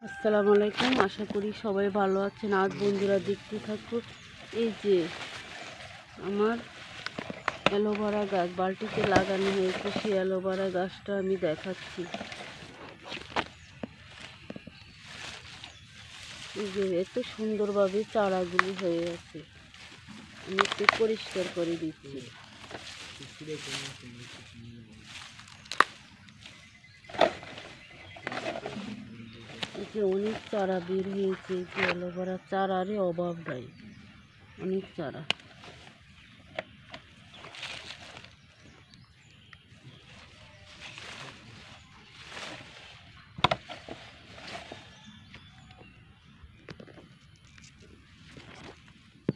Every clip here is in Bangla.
আসসালামু আলাইকুম। আশা করি সবাই ভালো আছেন। আজ বন্ধুরা দেখতে থাকো, এই যে আমার অ্যালোভেরা গাছ বালতিতে লাগানো হয়েছে। সেই অ্যালোভেরা গাছটা আমি দেখাচ্ছি। এই যে এত সুন্দরভাবে চারাগুলি হয়ে আছে। আমি একটু পরিষ্কার করে দিচ্ছি। এই যে অনেক চারা বের হয়েছে। এই যে অ্যালোভেরা চারারই অভাব নাই, অনেক চারা।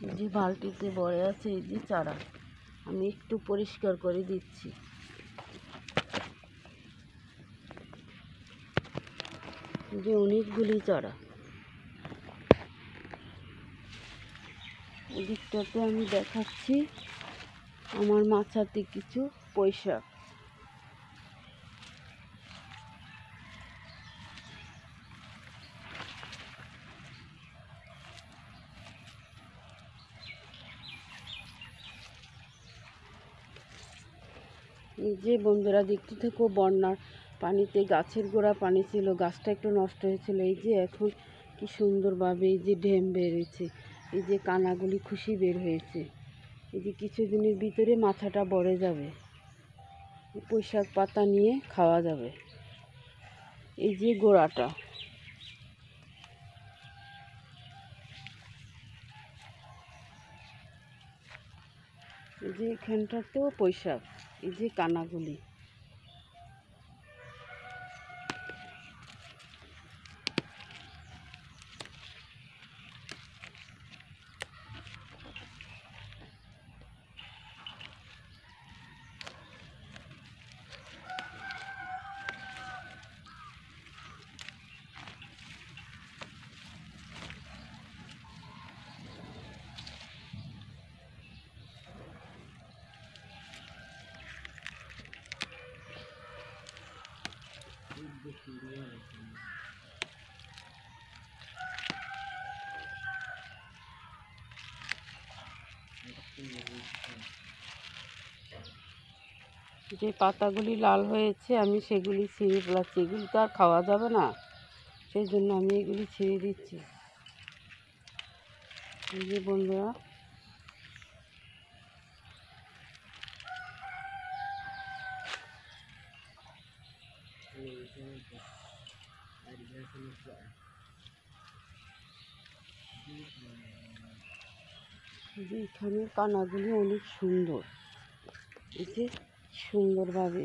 এই যে বালতিতে ভরে আছে এই যে চারা, আমি একটু পরিষ্কার করে দিচ্ছি। যে অনেকগুলি চারা। এদিকটাতে আমি দেখাচ্ছি আমার মাচাতে কিছু পয়সা। এই যে বন্ধুরা দেখতে থাকো, বন্যার পানিতে গাছের গোড়া পানি ছিল, গাছটা একটু নষ্ট হয়েছিল। এই যে এখন কি সুন্দরভাবে এই যে ঢেম বেরিয়েছে, এই যে কানাগুলি খুশি বের হয়েছে। এই যে কিছুদিনের ভিতরে মাথাটা ভরে যাবে, পুঁইশাক পাতা নিয়ে খাওয়া যাবে। এই যে গোড়াটা, এই যে এখানটাতেও পুঁইশাক, এই যে কানাগুলি। যে পাতাগুলি লাল হয়েছে আমি সেগুলি ছিঁড়ে ফেলাচ্ছি। এগুলি তো আর খাওয়া যাবে না, সেই জন্য আমি এগুলি ছিঁড়ে দিচ্ছি। এই যে বন্ধুরা, যে এখানে কানাগুলি অনেক সুন্দর, এই যে সুন্দরভাবে।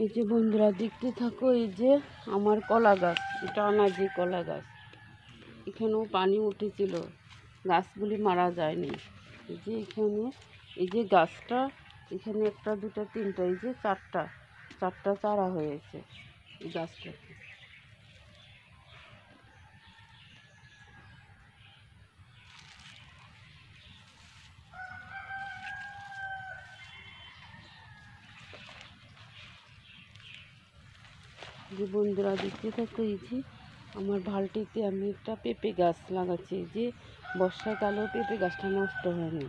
এই যে বন্ধুরা দেখতে থাকো, এই যে আমার কলা গাছ, এটা আনাজি কলা গাছ। এখানেও পানি উঠেছিল, গাছগুলি মারা যায়নি। এই যে এখানে এই যে গাছটা, এখানে একটা দুটা তিনটা, এই যে চারটা চারা হয়েছে এই গাছটাতে। যে বন্ধুরা দেখতে থাকো, এই যে আমার বালতিতে আমি একটা পেঁপে গাছ লাগাচ্ছি। যে বর্ষাকালেও পেঁপে গাছটা নষ্ট হয়নি।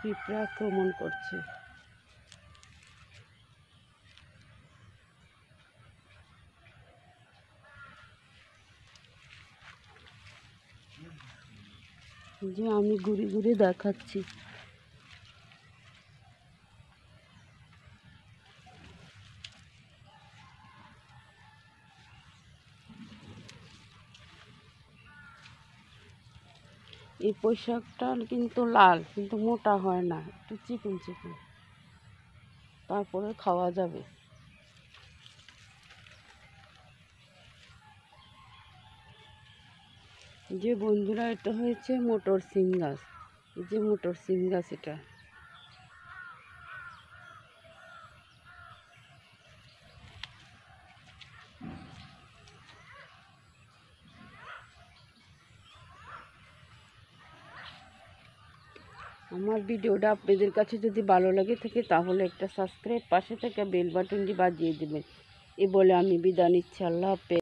পিঁপড়া আক্রমণ করছে। যে আমি ঘুরে ঘুরে দেখাচ্ছি। এই পোশাকটা কিন্তু লাল, কিন্তু মোটা হয় না, একটু চিকন চিকন, তারপরে খাওয়া যাবে। যে বন্ধুরা, এটা হয়েছে মোটর সিম গাছ। এই যে মোটর সিম গাছ, এটা আমার ভিডিওটা আপনাদের কাছে যদি ভালো লাগে থাকে তাহলে একটা সাবস্ক্রাইব, পাশে থেকে বেল বাটনটি বাজিয়ে দেবেন। এ বলে আমি বিদায় নিচ্ছি। আল্লাহ হাফেজ।